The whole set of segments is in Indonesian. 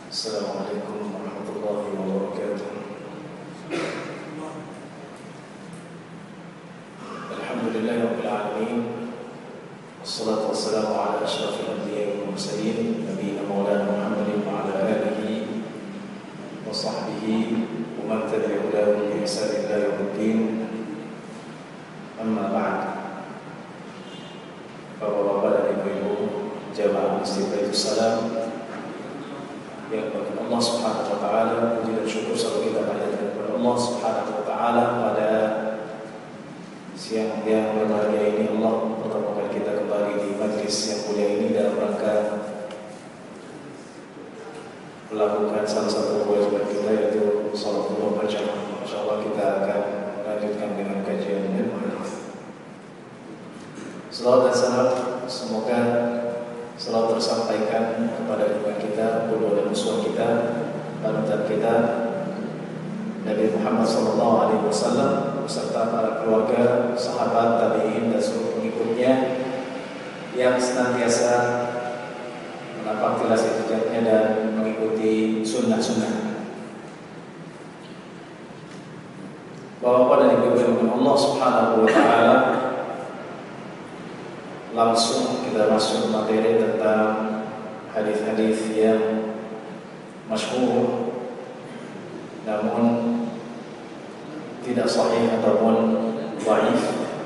Assalamualaikum warahmatullahi wabarakatuh. Alhamdulillahirabbil alamin. Wassalatu wassalamu ala asyrafil anbiya'i wal mursalin, nabiyina maulana Muhammadin wa ala alihi wa sahbihi wa man tabi'ahum bi ihsan ila yaumiddin. Amma ba'd. Bapak-bapak dan ibu-ibu jamaah Masjid Baitussalam yang bagi Allah Subhanahu wa taala, puji dan syukur selalu kita panjatkan kepada Allah Subhanahu wa taala pada siang yang berbahagia ini. Allah pertemukan kita kembali di majlis yang mulia ini dalam rangka melakukan salah satu kewajiban kita, yaitu salat duha berjamaah. Insyaallah kita akan melanjutkan dengan kajian dan hadis. Salawat dan salam semoga selalu tersampaikan kepada junjungan kita, qudwah dan uswah kita, panutan kita, Nabi Muhammad SAW beserta para keluarga, sahabat, tabi'in dan seluruh pengikutnya yang senantiasa menapak jelas jejaknya dan mengikuti sunnah-sunnah. Bapak-bapak dan ibu-ibu Allah Subhanahu wa taala, langsung kita masuk materi tentang hadis-hadis yang masyhur namun tidak sahih ataupun dhaif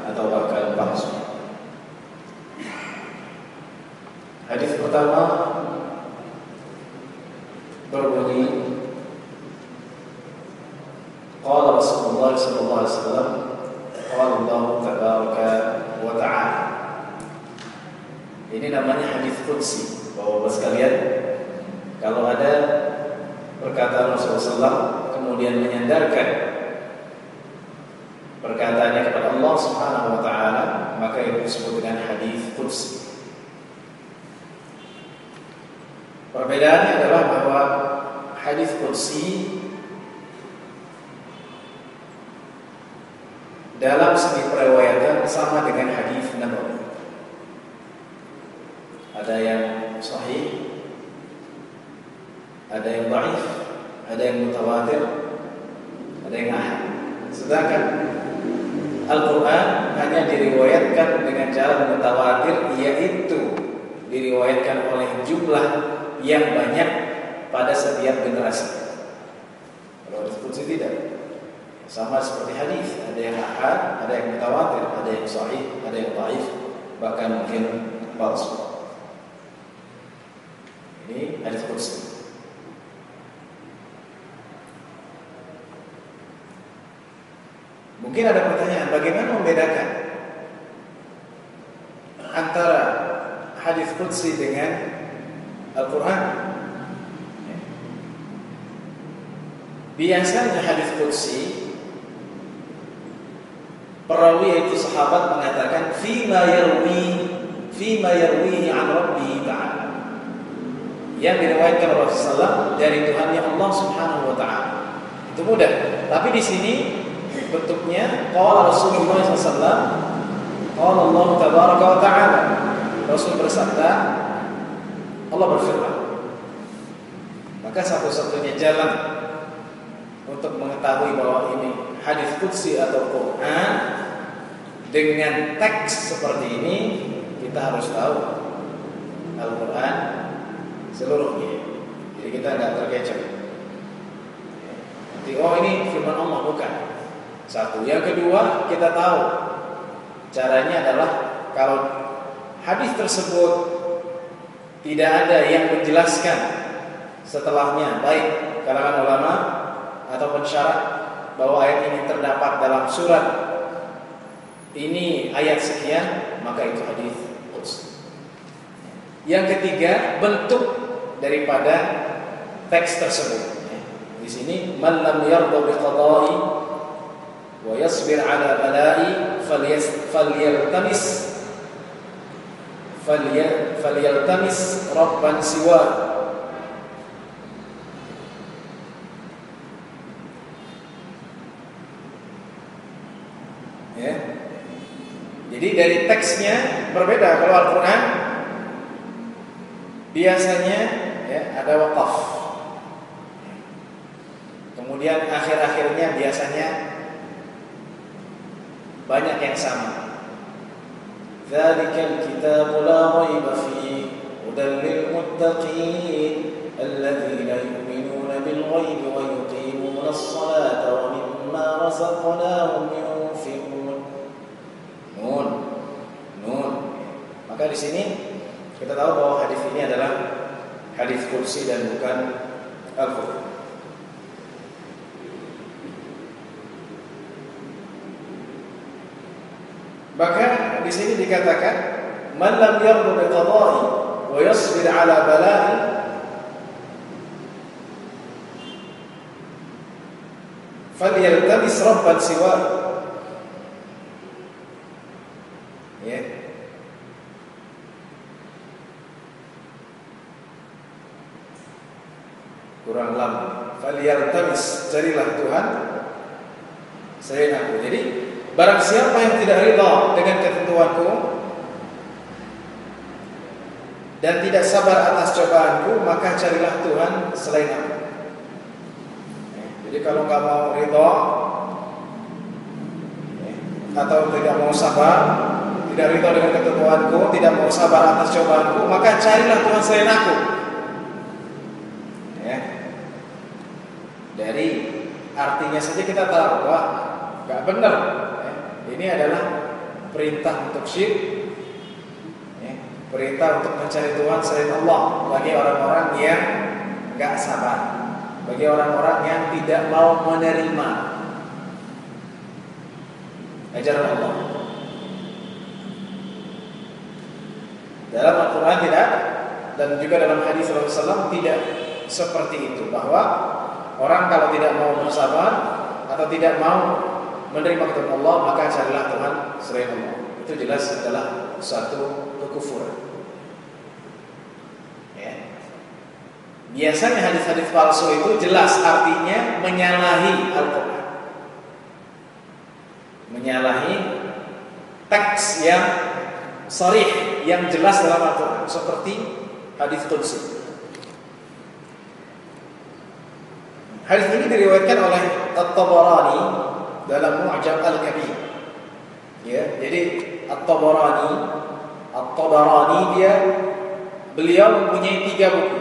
atau bahkan palsu. Hadis pertama berbunyi, qala Rasulullah sallallahu alaihi wasallam, qala Allah tabaraka wa ta'ala. Ini namanya hadis qudsi. Bapak-bapak sekalian, kalau ada perkataan Rasulullah SAW kemudian menyandarkan perkataannya kepada Allah Subhanahu wa taala, maka itu disebut dengan hadis qudsi. Perbedaannya adalah bahwa hadis qudsi dalam segi periwayatan sama dengan hadis nabawi. Ada yang sahih, ada yang dhaif, ada yang mutawatir, ada yang ahad. Sedangkan Al-Quran hanya diriwayatkan dengan cara mutawatir, yaitu diriwayatkan oleh jumlah yang banyak pada setiap generasi. Kalau hadis qudsi tidak, sama seperti hadis, ada yang ahad, ada yang mutawatir, ada yang sahih, ada yang dhaif, bahkan mungkin palsu. Ini hadis qudsi. Mungkin ada pertanyaan, bagaimana membedakan antara hadis qudsi dengan Al-Quran? Biasanya hadis qudsi, perawi yaitu sahabat mengatakan fima yarwi an rabbi ta'ala, yang diriwayatkan oleh Rasulullah dari Tuhannya Allah Subhanahu wa taala. Itu mudah. Tapi di sini bentuknya qala Rasulullah SAW, qala Allah tabaraka wa ta'ala. Rasul bersabda, Allah berfirman. Maka satu-satunya jalan untuk mengetahui bahwa ini hadis qudsi atau Quran dengan teks seperti ini, kita harus tahu Al-Quran seluruhnya. Jadi kita nggak terkecoh. Nanti oh ini firman Allah, bukan. Satu. Yang kedua, kita tahu caranya adalah kalau hadis tersebut tidak ada yang menjelaskan setelahnya, baik kalangan ulama ataupun syarak, bahwa ayat ini terdapat dalam surat ini ayat sekian, maka itu hadis qudsi. Yang ketiga, bentuk daripada teks tersebut. Di sini, man lam yarda bi qada'i wa yasbir ala bala'i falyaltamis rabban siwa. Ya. Jadi dari teksnya berbeda. Kalau Al-Quran biasanya ya, ada waqaf. kemudian akhir-akhirnya biasanya banyak yang sama. Dzalikal kitabu la raiba fihi hudan lil muttaqin alladzina yu'minuna bil ghaibi wa yuqimuna as-salata wa mimma razaqnahum yunfiqun. Nun. Maka di sini kita tahu bahwa hadis ini adalah hadis qudsi dan bukan Al-Qur'an. Maka di sini dikatakan man lam yardu bi qada'i wa yasbir ala bala'i falyaltamis rabban siwa. Ya. Kurang lam. Falyaltamis, carilah Tuhan selain aku. Jadi barang siapa yang tidak ridha dengan ketentuanku dan tidak sabar atas cobaanku, maka carilah Tuhan selain aku. Jadi kalau nggak mau ridha atau tidak mau sabar, tidak ridha dengan ketentuanku, tidak mau sabar atas cobaanku, maka carilah Tuhan selain aku. Ya. Dari artinya saja kita tahu, wah, nggak benar. Ini adalah perintah untuk syirik, perintah untuk mencari Tuhan selain Allah bagi orang-orang yang enggak sabar, bagi orang-orang yang tidak mau menerima ajaran Allah. Dalam Al-Quran tidak, dan juga dalam hadis Rasulullah SAW tidak seperti itu, bahwa orang kalau tidak mau bersabar atau tidak mau menerima ketentuan Allah, maka carilah Tuhan selain Allah. Itu jelas adalah suatu kekufuran. Ya. Biasanya hadis-hadis palsu itu jelas artinya menyalahi Al-Quran, menyalahi teks yang sharih, yang jelas dalam Al-Quran, seperti hadis qudsi. Hadis ini diriwayatkan oleh At-Tabarani dalam Mu'jam Al-Kabir. Ya, jadi At-Tabarani beliau mempunyai 3 buku,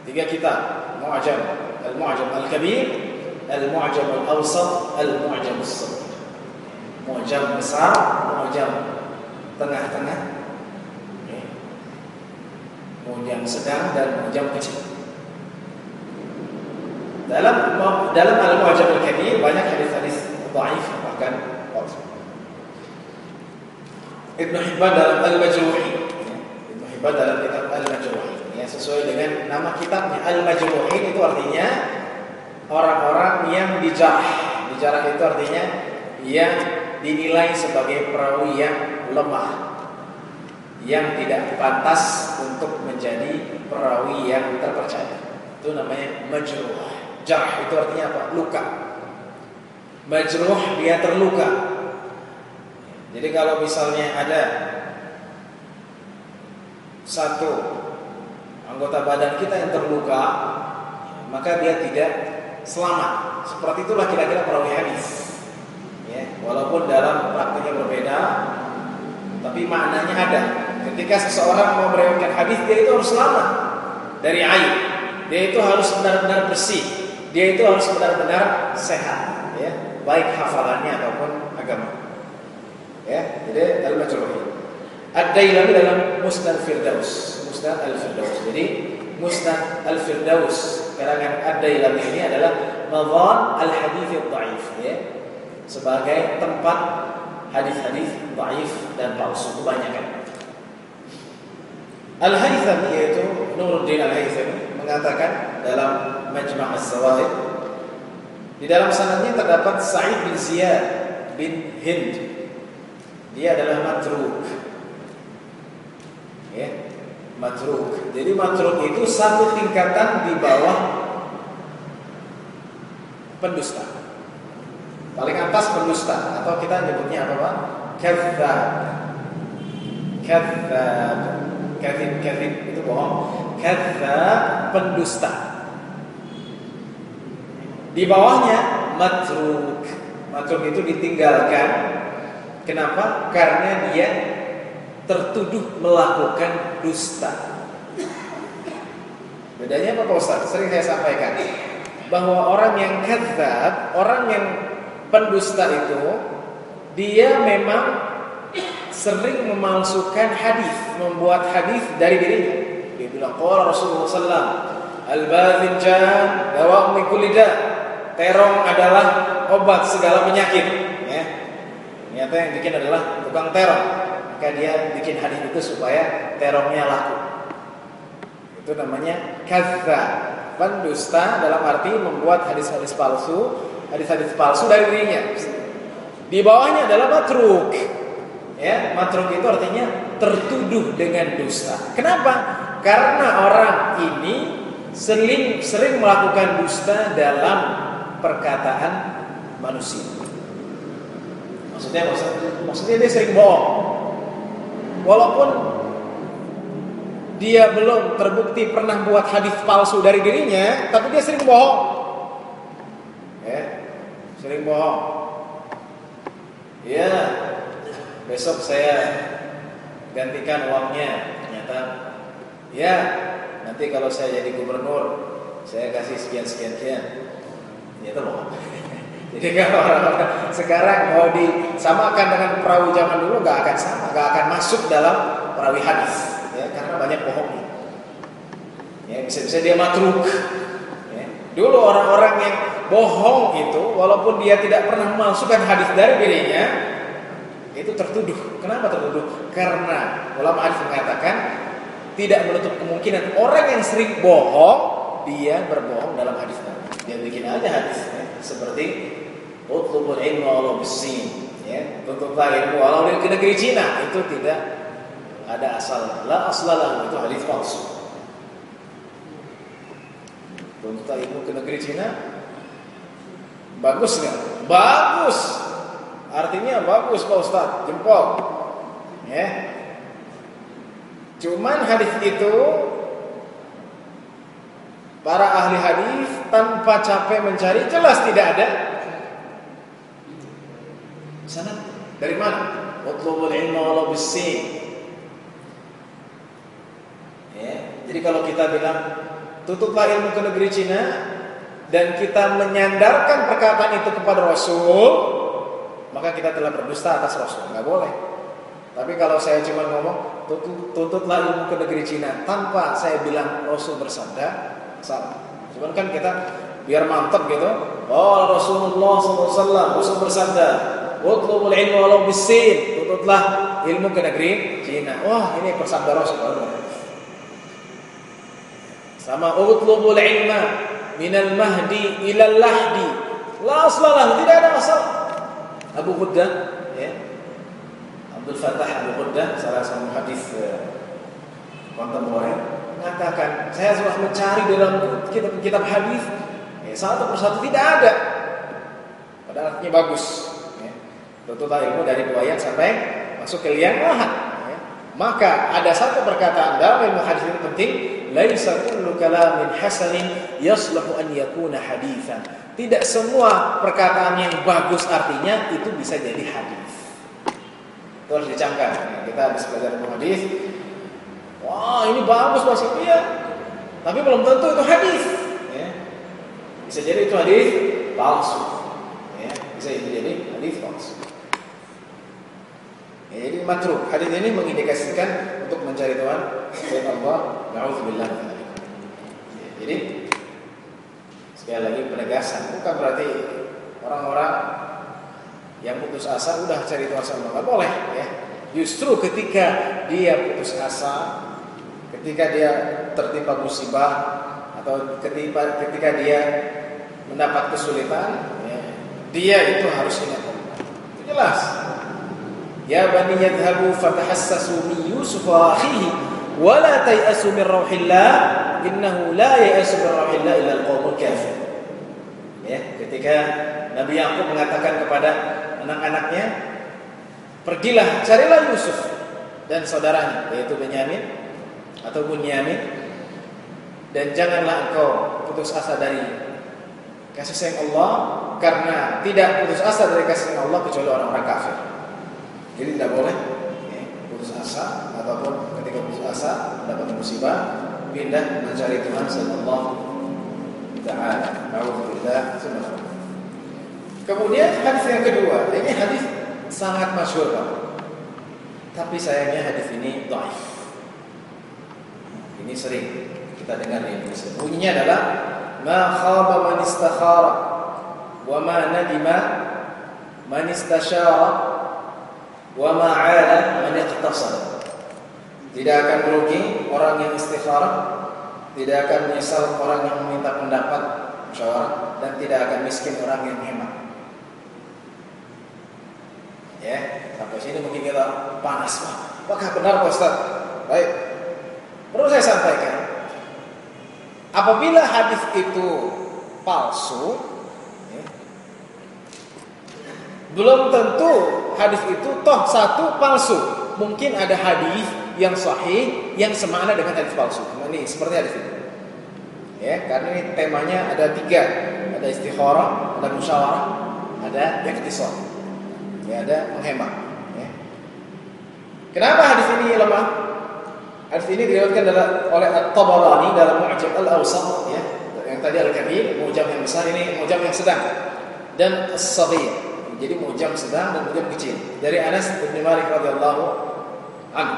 3 kitab, Mu'jam, Al-Mu'jam Al-Kabir, Al-Mu'jam Al-Awsat, Al-Mu'jam As-Saghir. Mu'jam besar, Mu'jam tengah-tengah, Mu'jam sedang, dan Mu'jam kecil. Dalam Al-Mu'jam Al-Kabir banyak hadis-hadis dhaif, bahkan palsu. Ibnu Hibban dalam Al-Majruhin, Ibnu Hibban dalam kitab Al-Majruhin, ya, sesuai dengan nama kitabnya Al-Majruhin, itu artinya orang-orang yang dijarah. Dijarah itu artinya yang dinilai sebagai perawi yang lemah, yang tidak pantas untuk menjadi perawi yang terpercaya. Itu namanya majruh. Jarh itu artinya apa? Luka. Majruh, dia terluka. Jadi kalau misalnya ada satu anggota badan kita yang terluka, maka dia tidak selamat. Seperti itulah kira-kira perawi hadis. Ya, walaupun dalam praktiknya berbeda, tapi maknanya ada. Ketika seseorang mau meriwayatkan hadis, dia itu harus selamat dari aib. Dia itu harus benar-benar bersih. Dia itu harus benar-benar sehat, ya, baik hafalannya ataupun agama. Ya, jadi Al-Majruhin. Ad-Dailami dalam Musnad Firdaus, Musnad Al-Firdaus. Jadi Musnad Al-Firdaus karangan Ad-Dailami ini adalah madhan al-hadits ad-dhaif, ya, sebagai tempat hadis-hadis dhaif dan palsu kebanyakan. Al-Haythami, yaitu Nuruddin Al-Haythami, mengatakan dalam Majma' As-Sawahid, di dalam sanadnya terdapat Sa'id bin Ziyad bin Hind. Dia adalah matruk. Ya, matruk. Jadi matruk itu satu tingkatan di bawah pendusta. Paling atas pendusta, atau kita nyebutnya apa, Pak? Kadzdzab. Kadzdzab. Kadzib itu bohong. Kadzdzab, pendusta. Di bawahnya matruk. Matruk itu ditinggalkan. Kenapa? Karena dia tertuduh melakukan dusta. Bedanya apa Pak Ustaz? Sering saya sampaikan bahwa orang yang kadzab, orang yang pendusta itu, dia memang sering memalsukan hadis, membuat hadis dari dirinya. Dia bilang qala Rasulullah sallallahu alaihi wasallam, al-badhin jan dawa min kulli da. Terong adalah obat segala penyakit, ya. Ternyata yang bikin adalah tukang terong. Maka dia bikin hadis itu supaya terongnya laku. Itu namanya kadzdzab, pendusta, dalam arti membuat hadis-hadis palsu dari dirinya. Di bawahnya adalah matruk. Ya, matruk itu artinya tertuduh dengan dusta. Kenapa? Karena orang ini sering melakukan dusta dalam perkataan manusia. Maksudnya dia sering bohong. Walaupun dia belum terbukti pernah buat hadis palsu dari dirinya, tapi dia sering bohong. Ya, sering bohong. Ya, besok saya gantikan uangnya. Ternyata, ya, nanti kalau saya jadi gubernur, saya kasih sekian. Ternyata bohong. Jadi kalau orang-orang sekarang mau disamakan dengan perawi zaman dulu, nggak akan sama, nggak akan masuk dalam perawi hadis. Ya, karena banyak bohongnya. Ya, bisa-bisa dia matruk. Ya. Dulu orang-orang yang bohong itu, walaupun dia tidak pernah memasukkan hadis dari dirinya, itu tertuduh. Kenapa tertuduh? Karena ulama hadis mengatakan tidak menutup kemungkinan orang yang sering bohong, dia berbohong dalam hadis. Dia bikin aja hadis, ya. Seperti utlubul ilmu walau bisin, ya, tuntutlah ilmu walau di negeri Cina, itu tidak ada asal, la aslalah, itu hadis palsu. Tuntutlah ilmu ke negeri Cina, bagus nggak? Bagus, artinya bagus Pak Ustaz, jempol, ya. Cuman hadis itu para ahli hadis tanpa capek mencari, jelas tidak ada. Sanad dari mana? Utlubul ilmu walau bisin. Ya, jadi kalau kita bilang tutuplah ilmu ke negeri Cina dan kita menyandarkan perkataan itu kepada Rasul, maka kita telah berdusta atas Rasul. Nggak boleh. Tapi kalau saya cuma ngomong tuntutlah ilmu ke negeri Cina tanpa saya bilang Rasul bersabda, salah. Cuman kan kita biar mantap gitu. Oh, Rasulullah SAW, Rasul bersabda, utlubul ilmu walau bisin, tuntutlah ilmu ke negeri Cina. Wah, ini bersabda Rasul. Sama utlubul ilma minal mahdi ilal lahdi, la aslalah, tidak ada asal. Abu Quddah, ya, Abdul Fattah Abu Quddah, salah satu hadis kontemporer, mengatakan saya sudah mencari dalam kitab hadis, ya, satu persatu tidak ada. Padahal artinya bagus. Tuntutlah ilmu dari buaya sampai masuk ke liang lahat. Ya. Maka ada satu perkataan dalam ilmu hadis yang penting, laisa kullu kalamin hasanin yasluhu an yakuna haditsan. Tidak semua perkataan yang bagus artinya itu bisa jadi hadis. Itu harus dicamkan. Ya, kita habis belajar ilmu hadis. Wah, ini bagus bahasa dia. Tapi belum tentu itu hadis. Ya. Bisa jadi itu hadis palsu. Ya, bisa jadi hadis palsu. Ya, jadi matruk. Hadis ini mengindikasikan untuk mencari Tuhan selain Allah. Na'udzubillah. Ya, jadi sekali lagi penegasan, bukan berarti orang-orang yang putus asa udah cari Tuhan sama Allah. Boleh, ya. Justru ketika dia putus asa, ketika dia tertimpa musibah atau ketika dia mendapat kesulitan, ya, dia itu harus ingat Allah. Itu jelas. Ya bani yadhhabu fatahassasu min Yusuf wa akhihi wa la tayasu min rauhillah innahu la yayasu min rauhillah illa al-qaumul kafir. Ya, ketika Nabi Yakub mengatakan kepada anak-anaknya, pergilah carilah Yusuf dan saudaranya yaitu Benyamin atau Bunyamin, dan janganlah engkau putus asa dari kasih sayang Allah karena tidak putus asa dari kasih sayang Allah kecuali orang-orang kafir. Jadi tidak boleh putus asa ataupun ketika putus asa mendapat musibah pindah mencari Tuhan sallallahu ta'ala. Alhamdulillah. Kemudian hadis yang kedua, ini hadis sangat masyhur Pak. Tapi sayangnya hadis ini dhaif. Ini sering kita dengar di Indonesia. Bunyinya adalah ma khaba man istakhara wa ma nadima man istashara wa ma 'ala man iqtasada. Tidak akan merugi orang yang istikharah, tidak akan menyesal orang yang meminta pendapat musyawarah, dan tidak akan miskin orang yang hemat. Ya, sampai sini mungkin kita panas Pak. Apakah benar Pak Ustaz? Baik. Perlu saya sampaikan, apabila hadis itu palsu, belum tentu hadis itu toh satu palsu. Mungkin ada hadis yang sahih yang semakna dengan hadis palsu. Ini seperti hadis ini. Ya, karena ini temanya ada 3, ada istikharah, ada musyawarah, ada ikhtisar. Ya, ada menghemat. Ya. Kenapa hadis ini lemah? Hadis ini diriwayatkan oleh At-Tabarani dalam Mu'jam Al-Awsat, ya. Yang tadi Al-Kabir, Mu'jam yang besar, ini Mu'jam yang sedang, dan As-Saghir. Jadi Mu'jam sedang dan Mu'jam kecil. Dari Anas bin Malik radhiyallahu anhu.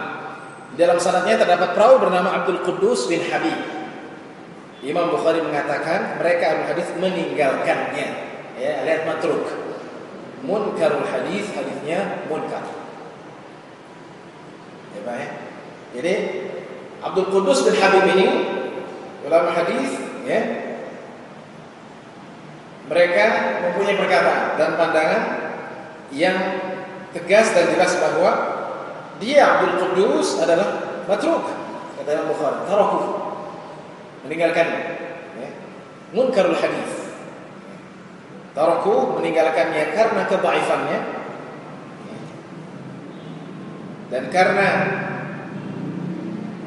Di dalam sanadnya terdapat perawi bernama Abdul Quddus bin Habib. Imam Bukhari mengatakan mereka ahli hadis meninggalkannya. Ya, lihat matruk. Munkarul hadis, hadisnya munkar. Ya, Pak ya. Jadi Abdul Quddus bin Habib ini ulama hadis, ya, mereka mempunyai perkataan dan pandangan yang tegas dan jelas bahwa dia Abdul Quddus adalah matruk, kata Imam Bukhari, tarakuh, meninggalkan, ya. Munkarul hadis, tarakuh, meninggalkannya karena kedhaifannya, dan karena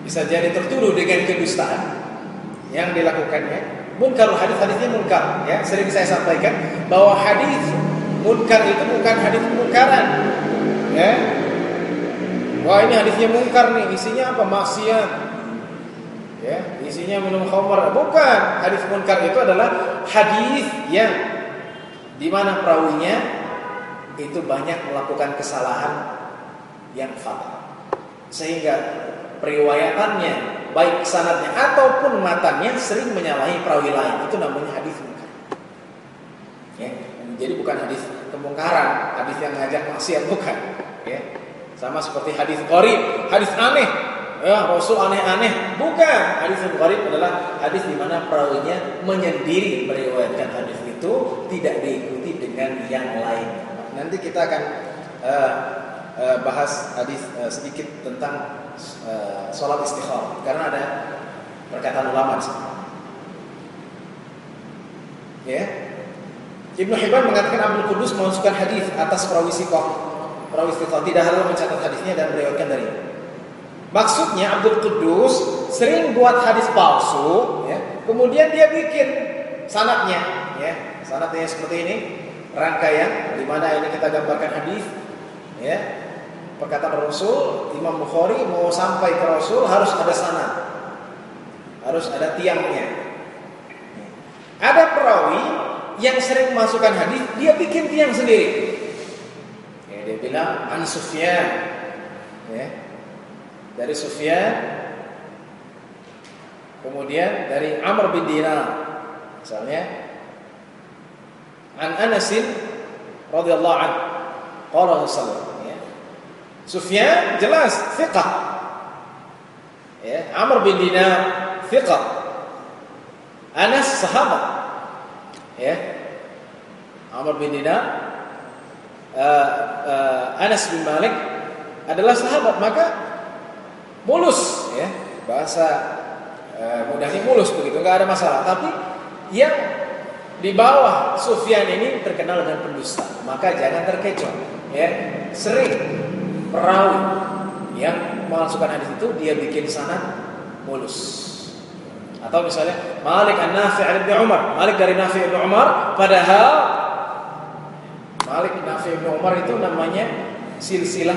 bisa jadi tertuduh dengan kedustaan yang dilakukannya. Munkarul hadis, hadisnya munkar, ya. Sering saya sampaikan bahwa hadis munkar itu bukan hadis munkaran, ya. Wah, ini hadisnya munkar nih, isinya apa? Maksiat, ya, isinya minum khamar. Bukan, hadis munkar itu adalah hadis yang dimana perawinya itu banyak melakukan kesalahan yang fatal, sehingga periwayatannya baik sanadnya ataupun matannya sering menyalahi perawi lain. Itu namanya hadis munkar. Ya, jadi bukan hadis kemungkaran, hadis yang ngajak maksiat, bukan. Ya, sama seperti hadis gharib, hadis aneh. Ya, Rasul aneh-aneh, bukan. Hadis gharib adalah hadis di mana perawinya menyendiri meriwayatkan hadis itu, tidak diikuti dengan yang lain. Nanti kita akan bahas hadis sedikit tentang sholat istikharah, karena ada perkataan ulama di sini. Ya, Ibnu Hibban mengatakan Abdul Quddus memasukkan hadis atas perawi thiqah, perawi thiqah tidak halal mencatat hadisnya dan meriwayatkan darinya. Maksudnya Abdul Quddus sering buat hadis palsu, ya, kemudian dia bikin sanadnya, ya, sanadnya seperti ini, rangkaian di mana ini kita gambarkan hadis, ya. Perkataan Rasul, Imam Bukhari mau sampai ke Rasul harus ada sanad, harus ada tiangnya. Ada perawi yang sering masukkan hadis, dia bikin tiang sendiri. Ya, dia bilang an Sufyan, ya, dari Sufyan, kemudian dari Amr bin Dinar, misalnya an Anasin radhiyallahu anhu, qala Rasulullah. Sufyan jelas thiqah, ya. Amr bin Dinar thiqah, Anas sahabat, ya. Amr bin Dinar, Anas bin Malik adalah sahabat, maka mulus, ya, bahasa mudahnya mulus begitu, nggak ada masalah. Tapi yang di bawah Sufyan ini terkenal dengan pendusta, maka jangan terkecoh, ya. Sering perawi yang memasukkan hadis itu dia bikin sanad mulus. Atau misalnya Malik an-Nafi' an Ibnu Umar, Malik dari Nafi' Ibnu Umar, padahal Malik Nafi' Ibnu Umar itu namanya silsilah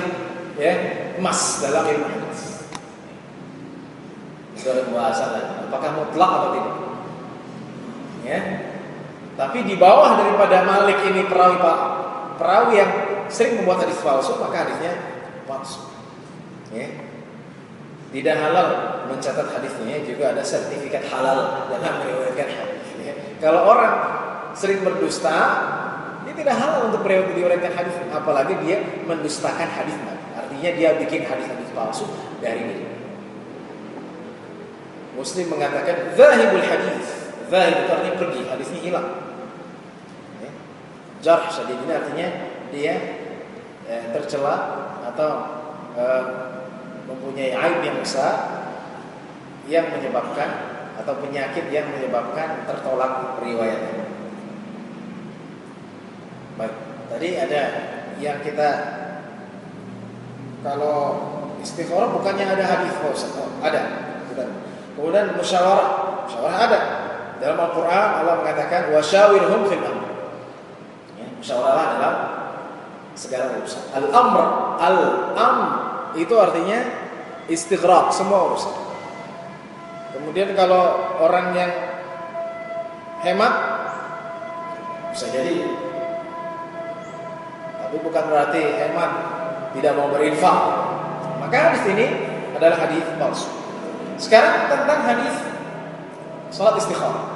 ya emas dalam ilmu hadis. Itu ada pembahasan apakah mutlak atau tidak. Ya. Tapi di bawah daripada Malik ini perawi yang sering membuat hadis palsu, maka hadisnya palsu. Ya. Tidak halal mencatat hadisnya, juga ada sertifikat halal dalam meriwayatkan hadis. Ya. Kalau orang sering berdusta, dia tidak halal untuk meriwayatkan hadis, apalagi dia mendustakan hadis Nabi. Artinya dia bikin hadis-hadis palsu dari diri. Muslim mengatakan zahibul hadis. Zahib itu artinya pergi, hadisnya hilang. Ya. Jarh syadid ini artinya dia tercela atau mempunyai aib yang besar yang menyebabkan atau penyakit yang menyebabkan tertolak riwayatnya. Baik, tadi ada yang kita kalau istikharah bukannya ada hadis ada. Kemudian musyawarah ada. Dalam Al-Quran Allah mengatakan wasyawirhum fil amr. Ya, musyawarah dalam segala urusan. Al-amr itu artinya istighraq, semua urusan. Kemudian kalau orang yang hemat bisa jadi, tapi bukan berarti hemat tidak mau berinfak. Maka hadis ini adalah hadis palsu. Sekarang tentang hadis salat istikharah.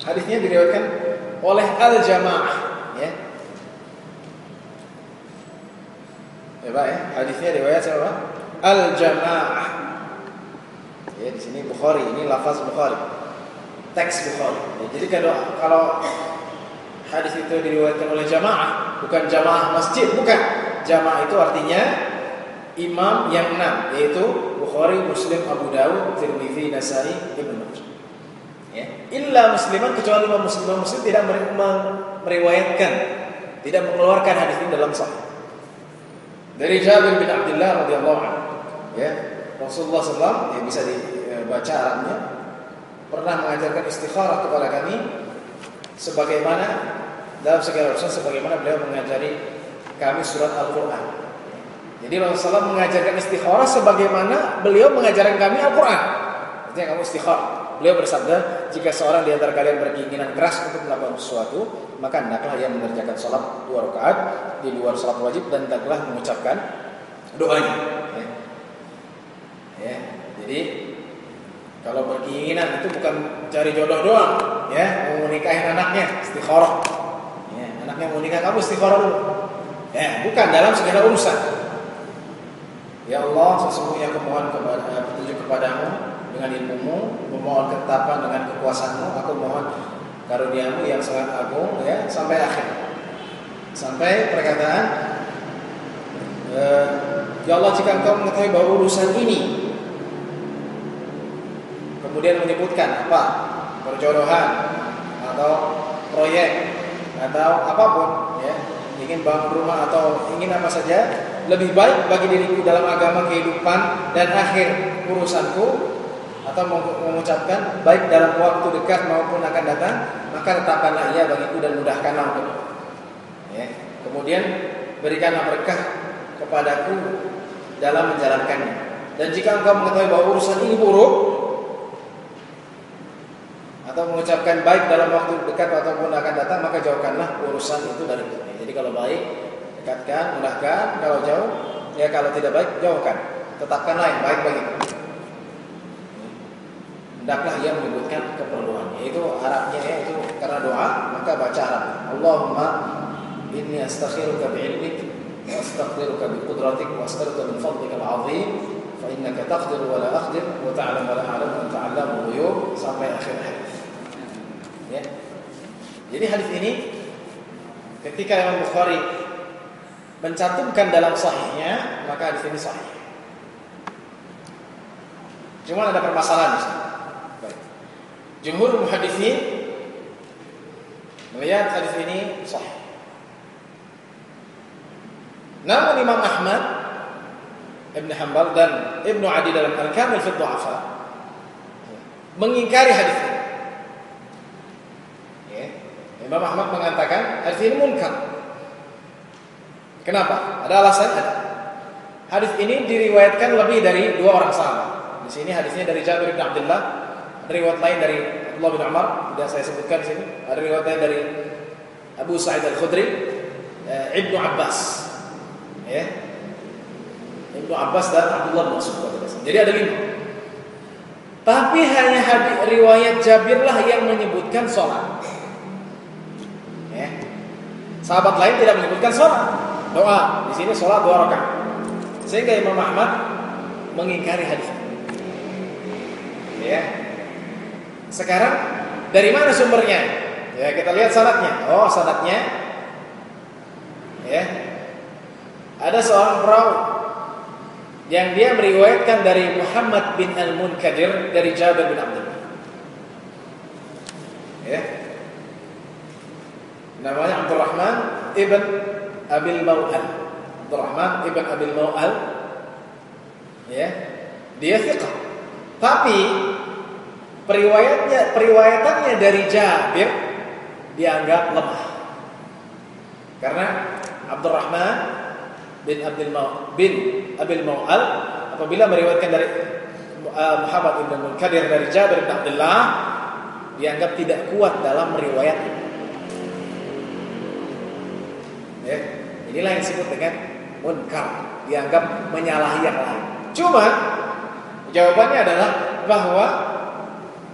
Hadisnya diriwayatkan oleh al-jamaah, ya. Ya, Pak ya. Hadisnya riwayat siapa? Al-jamaah. Ya, di sini Bukhari, ini lafaz Bukhari. Teks Bukhari. Ya, jadi kalau hadis itu diriwayatkan oleh jamaah, bukan jamaah masjid, bukan. Jamaah itu artinya imam yang 6, yaitu Bukhari, Muslim, Abu Dawud, Tirmidzi, Nasa'i, Ibnu Majah. Ya, illa musliman, kecuali muslim tidak meriwayatkan, tidak mengeluarkan hadis ini dalam sahih. Dari Jabir bin Abdullah radhiyallahu anhu, ya, Rasulullah SAW, yang bisa dibaca Arabnya, pernah mengajarkan istikharah kepada kami sebagaimana dalam segala urusan, sebagaimana beliau mengajari kami surat Al-Quran. Jadi Rasulullah SAW mengajarkan istikharah sebagaimana beliau mengajarkan kami Al-Quran. Artinya kamu istikharah. Beliau bersabda, jika seorang di antara kalian berkeinginan keras untuk melakukan sesuatu, maka hendaklah ia mengerjakan salat 2 rakaat di luar salat wajib dan hendaklah mengucapkan doanya. Ya. Jadi kalau berkeinginan itu bukan cari jodoh doang, ya, mau nikahin anaknya istikharah. Ya, anaknya mau nikah, kamu istikharah dulu. Ya, bukan dalam segala urusan. Ya Allah, sesungguhnya aku mohon petunjuk kepadamu dengan ilmumu, memohon ketetapan dengan kekuasaanmu, aku mohon karuniamu yang sangat agung, ya, sampai akhir. Sampai perkataan ya Allah, jika engkau mengetahui bahwa urusan ini, kemudian menyebutkan apa, perjodohan atau proyek atau apapun, ya, ingin bangun rumah atau ingin apa saja, lebih baik bagi diriku dalam agama, kehidupan dan akhir urusanku, atau mengucapkan baik dalam waktu dekat maupun akan datang, maka tetapkanlah ia bagiku dan mudahkanlah untukku. Ya. Kemudian berikanlah berkah kepadaku dalam menjalankannya. Dan jika engkau mengetahui bahwa urusan ini buruk, atau mengucapkan baik dalam waktu dekat ataupun akan datang, maka jauhkanlah urusan itu dari diriku. Jadi kalau baik, dekatkan, mudahkan. Kalau jauh, ya, kalau tidak baik, jauhkan. Tetapkanlah yang baik bagiku. Hendaklah ia menyebutkan keperluannya. Itu Arabnya, ya, itu karena doa, maka baca Arab. Allahumma inni astakhiruka bi'ilmik wa astaghfiruka biqudratik wa as'aluka min fadlika al-'azim fa innaka taqdiru wa la aqdir wa ta'lamu wa la a'lamu wa ta'allamul ghuyub, sampai akhir hadis. Ya. Jadi hadis ini ketika Imam Bukhari mencantumkan dalam sahihnya, maka hadis ini sahih. Cuma ada permasalahan di sini. Jumhur muhaditsin melihat hadis ini sahih. Namun Imam Ahmad Ibn Hanbal dan Ibnu Adi dalam Al-Kamil fi Du'afa mengingkari hadis ini. Ya. Imam Ahmad mengatakan hadis ini munkar. Kenapa? Ada alasan? Ada. Hadis ini diriwayatkan lebih dari 2 orang sahabat. Di sini hadisnya dari Jabir bin Abdullah, ada riwayat lain dari Abdullah bin Umar, sudah saya sebutkan di sini. Ada riwayat lain dari Abu Sa'id Al-Khudri, Ibnu Abbas. Ya. Ibnu Abbas dan Abdullah bin Mas'ud. Jadi ada 5. Tapi hanya hadis riwayat Jabir lah yang menyebutkan sholat. Ya. Sahabat lain tidak menyebutkan sholat. Doa. Di sini sholat 2 rakaat. Sehingga Imam Ahmad mengingkari hadis. Ya. Sekarang dari mana sumbernya? Ya, kita lihat sanadnya. Oh, sanadnya. Ya. Ada seorang perawi yang dia meriwayatkan dari Muhammad bin Al-Munkadir dari Jabir bin Abdullah. Ya. Namanya Abdurrahman ibn Abil Maw'al. Abdurrahman ibn Abil Maw'al. Ya. Dia thiqah. Tapi periwayatannya dari Jabir dianggap lemah. Karena Abdurrahman bin Abil Maw'al apabila meriwayatkan dari Muhammad ibn Munkadir dari Jabir bin Abdullah dianggap tidak kuat dalam riwayat. Ya, inilah yang disebut dengan munkar, dianggap menyalahi yang lain. Cuma jawabannya adalah bahwa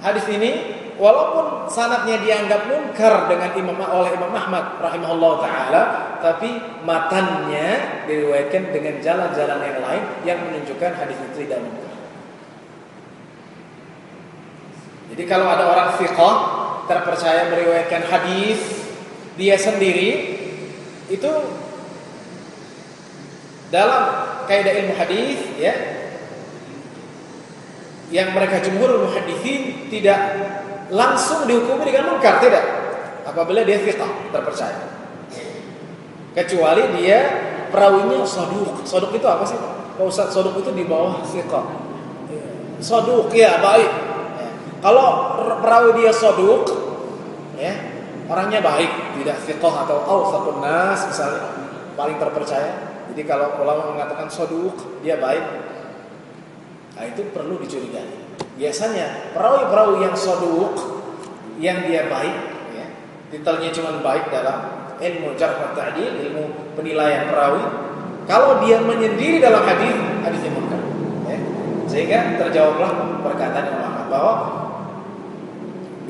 hadis ini walaupun sanadnya dianggap munkar oleh Imam Ahmad rahimahullah taala, tapi matannya diriwayatkan dengan jalan-jalan yang lain yang menunjukkan hadis itu tidak munkar. Jadi kalau ada orang thiqah terpercaya meriwayatkan hadis dia sendiri, itu dalam kaidah ilmu hadis ya, yang mereka jumhur muhaddisin tidak langsung dihukumi dengan munkar, tidak. Apabila dia thiqah terpercaya. Kecuali dia perawinya saduq. Saduq itu apa sih? Pak Ustaz, saduq itu di bawah thiqah. Saduq ya, baik. Ya. Kalau perawi dia saduq ya, orangnya baik, tidak thiqah atau awsaqun nas misalnya, paling terpercaya. Jadi kalau ulama mengatakan saduq, dia baik. Nah, itu perlu dicurigai. Biasanya perawi-perawi yang saduq, yang dia baik ya, titelnya cuma baik dalam ilmu jarh wa ta'dil, ilmu penilaian perawi, kalau dia menyendiri dalam hadisnya munkar ya. Sehingga terjawablah perkataan Imam Ahmad bahwa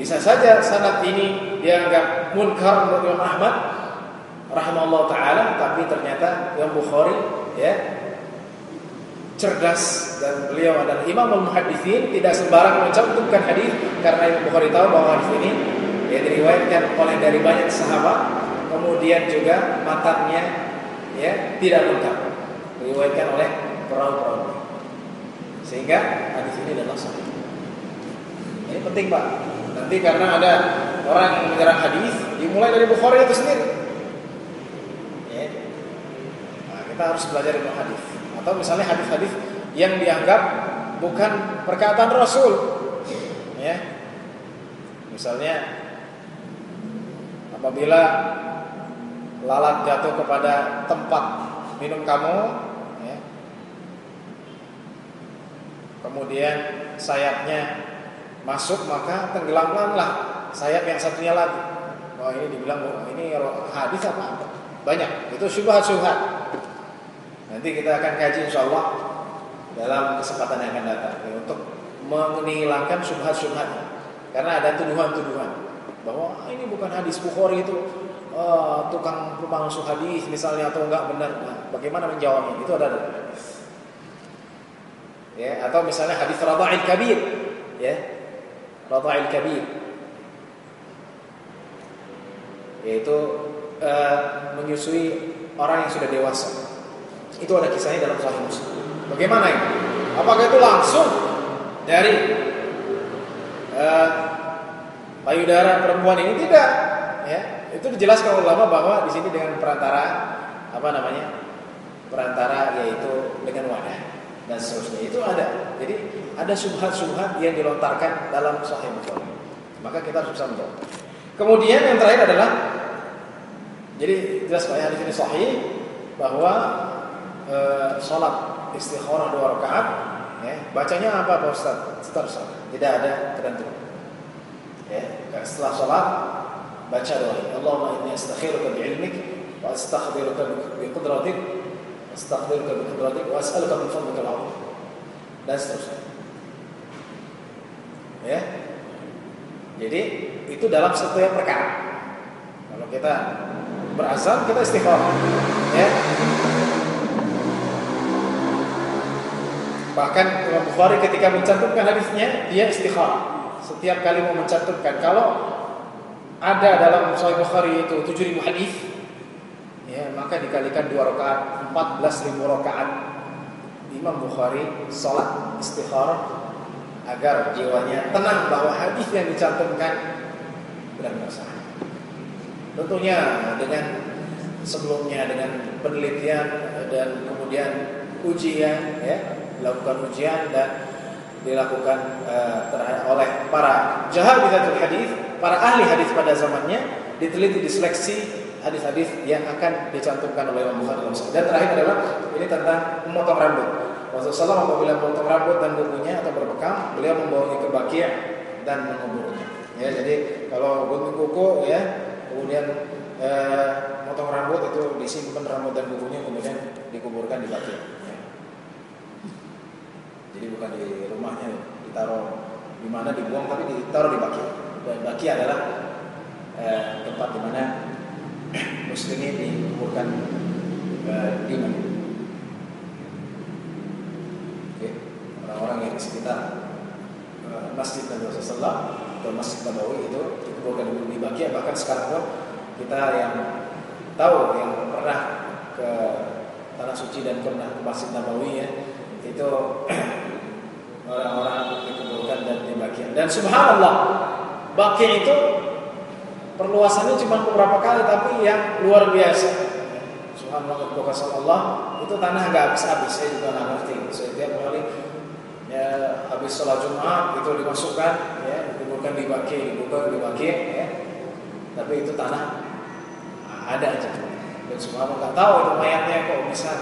bisa saja sanad ini dianggap munkar menurut Imam Ahmad rahimahullah taala, tapi ternyata Imam Bukhari ya cerdas dan beliau adalah imam al-muhaditsin, tidak sembarang mencantumkan hadis karena Imam Bukhari tahu bahwa hadis ini ya diriwayatkan oleh dari banyak sahabat, kemudian juga matannya ya tidak lengkap, diriwayatkan oleh perawi-perawi, sehingga hadis ini adalah sahih. Ini penting Pak, nanti karena ada orang yang menyerang hadis dimulai dari Bukhari itu sendiri ya. Nah, kita harus belajar ilmu hadis. Atau misalnya hadis-hadis yang dianggap bukan perkataan Rasul ya. Misalnya apabila lalat jatuh kepada tempat minum kamu ya, kemudian sayapnya masuk, maka tenggelamkanlah sayap yang satunya lagi. Wah, ini dibilang ini hadis apa? Banyak. Itu syubhat-syubhat. Nanti kita akan kaji insyaallah dalam kesempatan yang akan datang ya, untuk menghilangkan syubhat-syubhat. Karena ada tuduhan-tuduhan bahwa ini bukan hadis Bukhari, itu tukang pemalsu hadis misalnya, atau enggak benar. Nah, bagaimana menjawabnya? Itu ada ya, atau misalnya hadis Radha'il Kabir ya. Radha'il Kabir yaitu menyusui orang yang sudah dewasa. Itu ada kisahnya dalam Sahih Muslim. Bagaimana ini? Apakah itu langsung dari payudara perempuan ini? Tidak. Ya, itu dijelaskan ulama bahwa di sini dengan perantara perantara yaitu dengan wadah. dan seterusnya. Itu ada. Jadi ada syubhat-syubhat yang dilontarkan dalam Sahih Bukhari. Maka kita harus bisa menjawab. Kemudian yang terakhir adalah, jadi jelas Pak hadis ini sahih bahwa sholat istikharah 2 rakaat, ya, bacanya apa Pak Ustaz? Terserah. Tidak ada ketentuan. Ya, setelah sholat baca doa ini. Allahumma inni astakhiruka bi'ilmik wa astaghfiruka biqudratik wa astaghfiruka biqudratik wa as'aluka min fadlika al-'azim. Dan seterusnya. Ya. Jadi itu dalam setiap perkara. Kalau kita berazan, kita istikharah. Ya. Bahkan Imam Bukhari ketika mencantumkan hadisnya, dia istikharah. Setiap kali mau mencantumkan, kalau ada dalam Sahih Bukhari itu 7.000 hadis, ya, maka dikalikan 2 rakaat, 14.000 rakaat. Imam Bukhari salat istikharah agar jiwanya tenang bahwa hadis yang dicantumkan benar-benar sah. Tentunya dengan sebelumnya dengan penelitian dan kemudian ujian, ya, dilakukan ujian dan dilakukan oleh para jahabizatul hadis, para ahli hadis pada zamannya, diteliti, diseleksi hadis-hadis yang akan dicantumkan oleh Imam Bukhari. Dan terakhir adalah ini tentang memotong rambut. Rasulullah SAW apabila memotong rambut dan kukunya atau berbekam, beliau membawanya ke Baqi' dan menguburnya. Ya, jadi kalau gunting kuku, ya, kemudian memotong rambut itu disimpan rambut dan kukunya kemudian dikuburkan di Baqi'. Ya. Jadi bukan di rumahnya, ditaruh di mana dibuang, tapi ditaruh di Baqi'. Dan Baqi' adalah tempat di mana muslimin dikuburkan di Madinah. Orang-orang yang di sekitar Masjid Nabi Rasulullah atau Masjid Nabawi itu dikuburkan di Baqi'. Bahkan sekarang pun kita yang tahu, yang pernah ke Tanah Suci dan pernah ke Masjid Nabawi, ya, itu orang-orang dikuburkan dan di Baqi'. Dan subhanallah, Baqi' itu perluasannya cuma beberapa kali, tapi yang luar biasa. Subhanallah, Allah, itu tanah nggak habis-habis. Saya juga nggak ngerti. Setiap kali ya, habis sholat Jumat itu dimasukkan, ya, dikuburkan di Baqi', ya. Tapi itu tanah ada aja. Dan subhanallah nggak tahu itu mayatnya kok bisa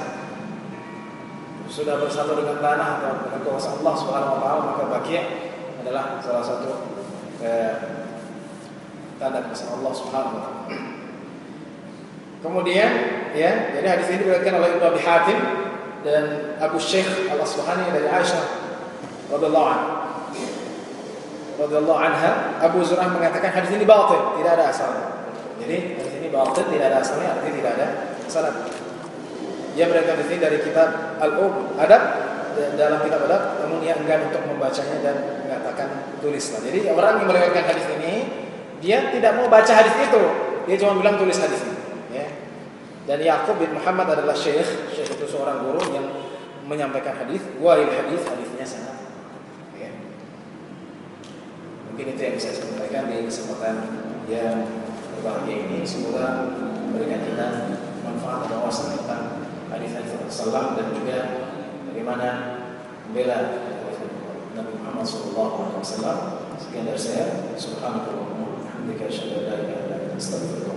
sudah bersatu dengan tanah atau dengan kuasa Allah Subhanahu wa taala. Maka Baqi' adalah salah satu tanda kuasa Allah Subhanahu wa taala. Kemudian, ya, jadi hadis ini diriwayatkan oleh Ibnu Abi Hatim dan Abu Syekh Al-Asbahani dari Aisyah radhiyallahu anha. Abu Zur'ah mengatakan hadis ini batil, tidak ada asalnya. Jadi hadis ini batil, tidak ada asalnya, artinya tidak ada sanad. Dia meriwayatkan hadis ini dari kitab Al-Adab, dalam kitab Adab, namun dia enggan untuk membacanya dan mengatakan tulislah. Jadi orang yang meriwayatkan hadis ini, dia tidak mau baca hadis itu, dia cuma bilang tulis hadis ini. Ya. Dan Yaqub bin Muhammad adalah syekh itu seorang guru yang menyampaikan hadis, hadisnya sangat. Ya. Mungkin itu yang bisa saya sampaikan di kesempatan yang berbahagia ini. Semoga memberikan kita manfaat dan wawasan tentang hadis-hadis Rasulullah dan juga bagaimana membela Nabi Muhammad SAW. Sekian dari saya. Subhanallah wa bihamdihi, asyhadu an la ilaha illa anta, astaghfiruka.